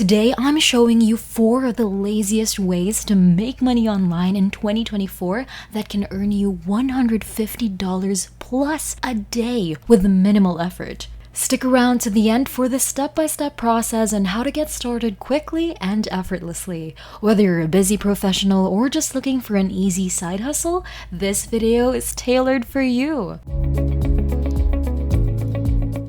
Today, I'm showing you 4 of the laziest ways to make money online in 2024 that can earn you $150 plus a day with minimal effort. Stick around to the end for the step-by-step process on how to get started quickly and effortlessly. Whether you're a busy professional or just looking for an easy side hustle, this video is tailored for you.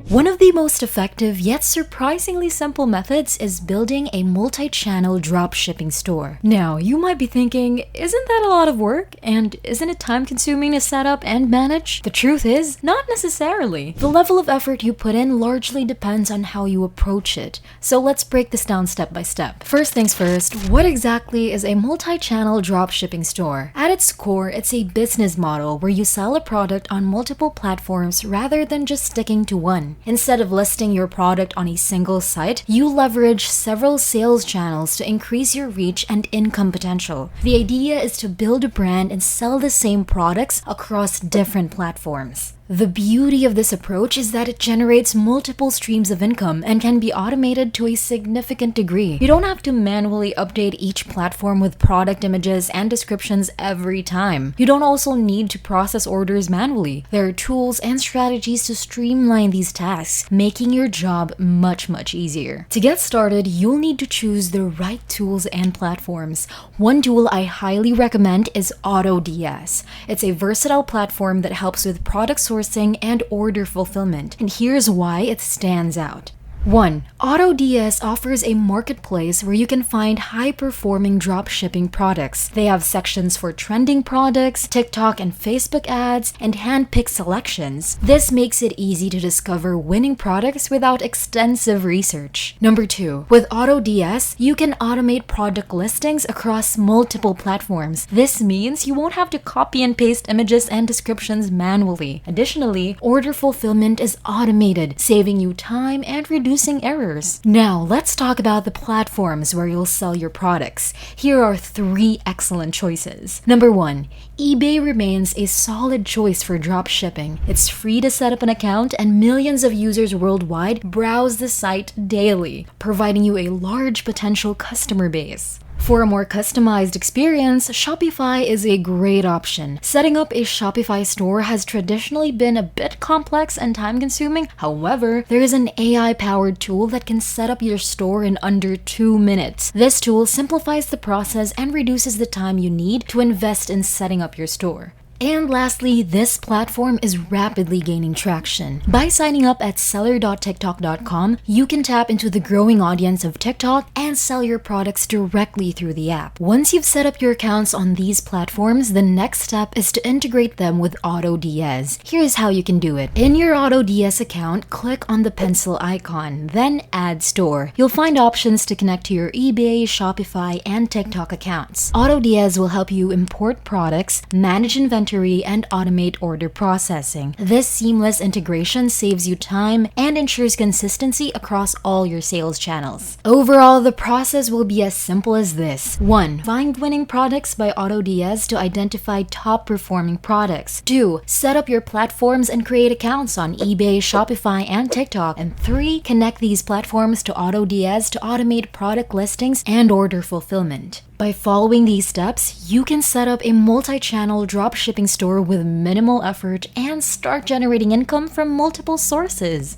One of the most effective yet surprisingly simple methods is building a multi-channel dropshipping store. Now, you might be thinking, isn't that a lot of work? And isn't it time-consuming to set up and manage? The truth is, not necessarily. The level of effort you put in largely depends on how you approach it. So let's break this down step by step. First things first, what exactly is a multi-channel dropshipping store? At its core, it's a business model where you sell a product on multiple platforms rather than just sticking to one. Instead of listing your product on a single site, you leverage several sales channels to increase your reach and income potential. The idea is to build a brand and sell the same products across different platforms. The beauty of this approach is that it generates multiple streams of income and can be automated to a significant degree. You don't have to manually update each platform with product images and descriptions every time. You don't also need to process orders manually. There are tools and strategies to streamline these tasks, making your job much easier. To get started, you'll need to choose the right tools and platforms. One tool I highly recommend is AutoDS. It's a versatile platform that helps with product sourcing and order fulfillment, and here's why it stands out. 1. AutoDS offers a marketplace where you can find high-performing dropshipping products. They have sections for trending products, TikTok and Facebook ads, and hand-picked selections. This makes it easy to discover winning products without extensive research. Number 2. With AutoDS, you can automate product listings across multiple platforms. This means you won't have to copy and paste images and descriptions manually. Additionally, order fulfillment is automated, saving you time and reducing errors. Now, let's talk about the platforms where you'll sell your products. Here are 3 excellent choices. Number 1, eBay remains a solid choice for dropshipping. It's free to set up an account, and millions of users worldwide browse the site daily, providing you a large potential customer base. For a more customized experience, Shopify is a great option. Setting up a Shopify store has traditionally been a bit complex and time-consuming. However, there is an AI-powered tool that can set up your store in under 2 minutes. This tool simplifies the process and reduces the time you need to invest in setting up your store. And lastly, this platform is rapidly gaining traction. By signing up at seller.tiktok.com, you can tap into the growing audience of TikTok and sell your products directly through the app. Once you've set up your accounts on these platforms, the next step is to integrate them with AutoDS. Here's how you can do it. In your AutoDS account, click on the pencil icon, then Add Store. You'll find options to connect to your eBay, Shopify, and TikTok accounts. AutoDS will help you import products, manage inventory, and automate order processing. This seamless integration saves you time and ensures consistency across all your sales channels. Overall, the process will be as simple as this. 1. Find winning products by AutoDS to identify top-performing products. 2. Set up your platforms and create accounts on eBay, Shopify, and TikTok. And 3. Connect these platforms to AutoDS to automate product listings and order fulfillment. By following these steps, you can set up a multi-channel dropshipping store with minimal effort and start generating income from multiple sources.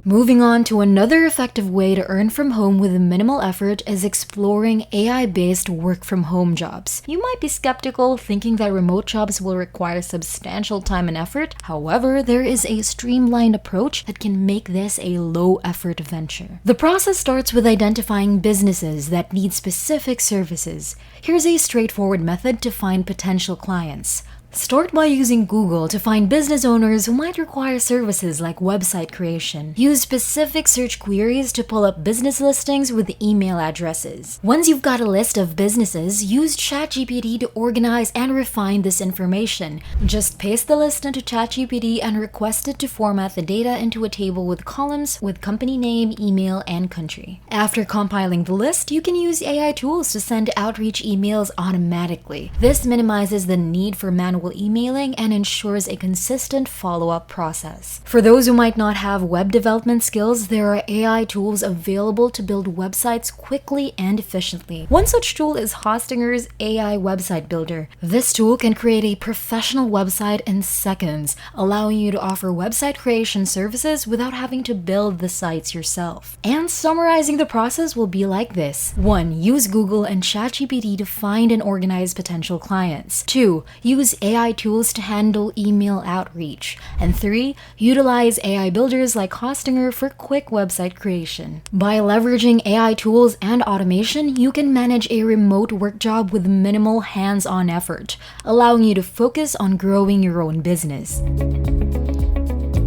Moving on to another effective way to earn from home with minimal effort is exploring AI-based work-from-home jobs. You might be skeptical, thinking that remote jobs will require substantial time and effort. However, there is a streamlined approach that can make this a low-effort venture. The process starts with identifying businesses that need specific services. Here's a straightforward method to find potential clients. Start by using Google to find business owners who might require services like website creation. Use specific search queries to pull up business listings with email addresses. Once you've got a list of businesses, use ChatGPT to organize and refine this information. Just paste the list into ChatGPT and request it to format the data into a table with columns with company name, email, and country. After compiling the list, you can use AI tools to send outreach emails automatically. This minimizes the need for manual reliable emailing and ensures a consistent follow-up process. For those who might not have web development skills, there are AI tools available to build websites quickly and efficiently. One such tool is Hostinger's AI Website Builder. This tool can create a professional website in seconds, allowing you to offer website creation services without having to build the sites yourself. And summarizing the process will be like this. 1. Use Google and ChatGPT to find and organize potential clients. 2. Use AI tools to handle email outreach. And 3. Utilize AI builders like Hostinger for quick website creation. By leveraging AI tools and automation, you can manage a remote work job with minimal hands-on effort, allowing you to focus on growing your own business.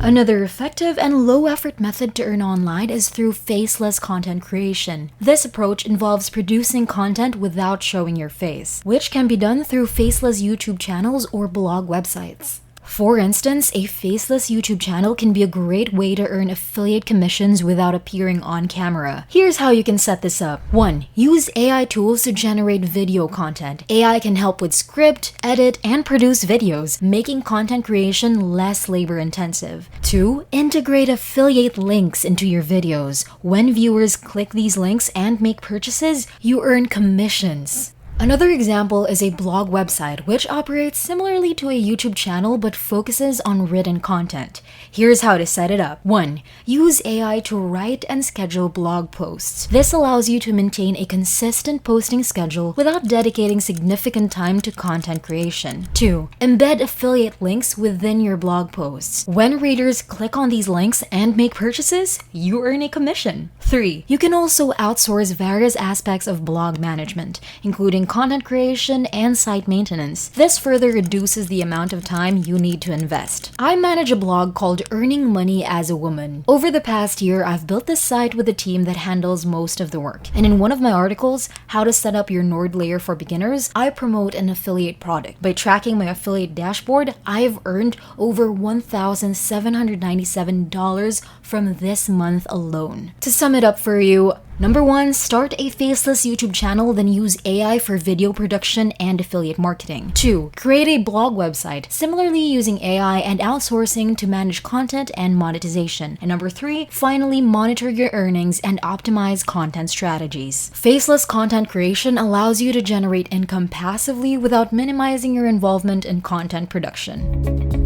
Another effective and low-effort method to earn online is through faceless content creation. This approach involves producing content without showing your face, which can be done through faceless YouTube channels or blog websites. For instance, a faceless YouTube channel can be a great way to earn affiliate commissions without appearing on camera. Here's how you can set this up. 1. Use AI tools to generate video content. AI can help with script, edit, and produce videos, making content creation less labor-intensive. 2. Integrate affiliate links into your videos. When viewers click these links and make purchases, you earn commissions. Another example is a blog website, which operates similarly to a YouTube channel but focuses on written content. Here's how to set it up. 1. Use AI to write and schedule blog posts. This allows you to maintain a consistent posting schedule without dedicating significant time to content creation. 2. Embed affiliate links within your blog posts. When readers click on these links and make purchases, you earn a commission. 3. You can also outsource various aspects of blog management, including content creation and site maintenance. This further reduces the amount of time you need to invest. I manage a blog called Earning Money as a Woman. Over the past year, I've built this site with a team that handles most of the work. And in one of my articles, How to Set Up Your Nord Layer for Beginners, I promote an affiliate product. By tracking my affiliate dashboard, I've earned over $1,797 from this month alone. To sum it up for you, Number 1, start a faceless YouTube channel, then use AI for video production and affiliate marketing. 2, create a blog website, similarly using AI and outsourcing to manage content and monetization. And number 3, finally monitor your earnings and optimize content strategies. Faceless content creation allows you to generate income passively without minimizing your involvement in content production.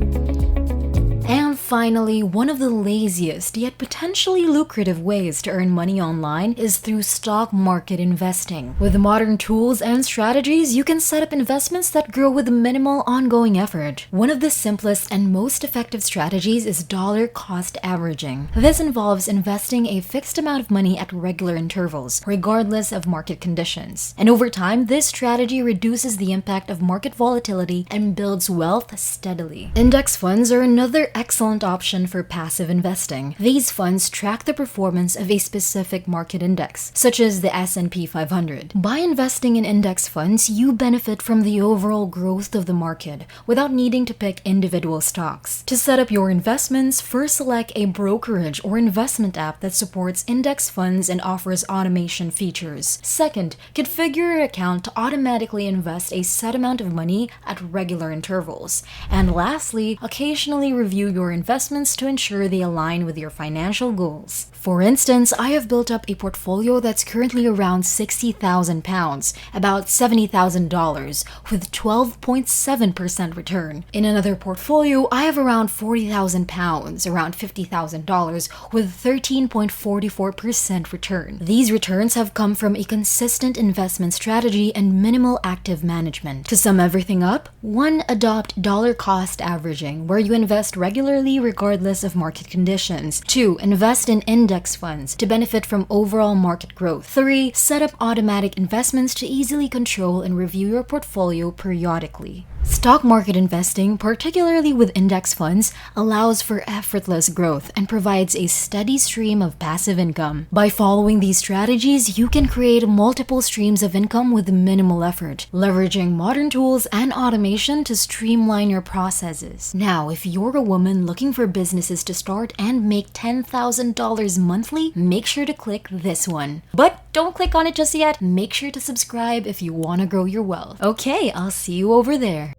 And finally, one of the laziest yet potentially lucrative ways to earn money online is through stock market investing. With modern tools and strategies, you can set up investments that grow with minimal ongoing effort. One of the simplest and most effective strategies is dollar cost averaging. This involves investing a fixed amount of money at regular intervals, regardless of market conditions. And over time, this strategy reduces the impact of market volatility and builds wealth steadily. Index funds are another excellent option for passive investing. These funds track the performance of a specific market index, such as the S&P 500. By investing in index funds, you benefit from the overall growth of the market without needing to pick individual stocks. To set up your investments, first select a brokerage or investment app that supports index funds and offers automation features. Second, configure your account to automatically invest a set amount of money at regular intervals. And lastly, occasionally review your investments to ensure they align with your financial goals. For instance, I have built up a portfolio that's currently around £60,000, about $70,000, with 12.7% return. In another portfolio, I have around £40,000, around $50,000, with 13.44% return. These returns have come from a consistent investment strategy and minimal active management. To sum everything up, 1. Adopt dollar cost averaging, where you invest regularly regardless of market conditions. 2. Invest in index funds to benefit from overall market growth. 3. Set up automatic investments to easily control and review your portfolio periodically. Stock market investing, particularly with index funds, allows for effortless growth and provides a steady stream of passive income. By following these strategies, you can create multiple streams of income with minimal effort, leveraging modern tools and automation to streamline your processes. Now, if you're a woman looking for businesses to start and make $10,000 monthly, make sure to click this one. But don't click on it just yet. Make sure to subscribe if you want to grow your wealth. Okay, I'll see you over there.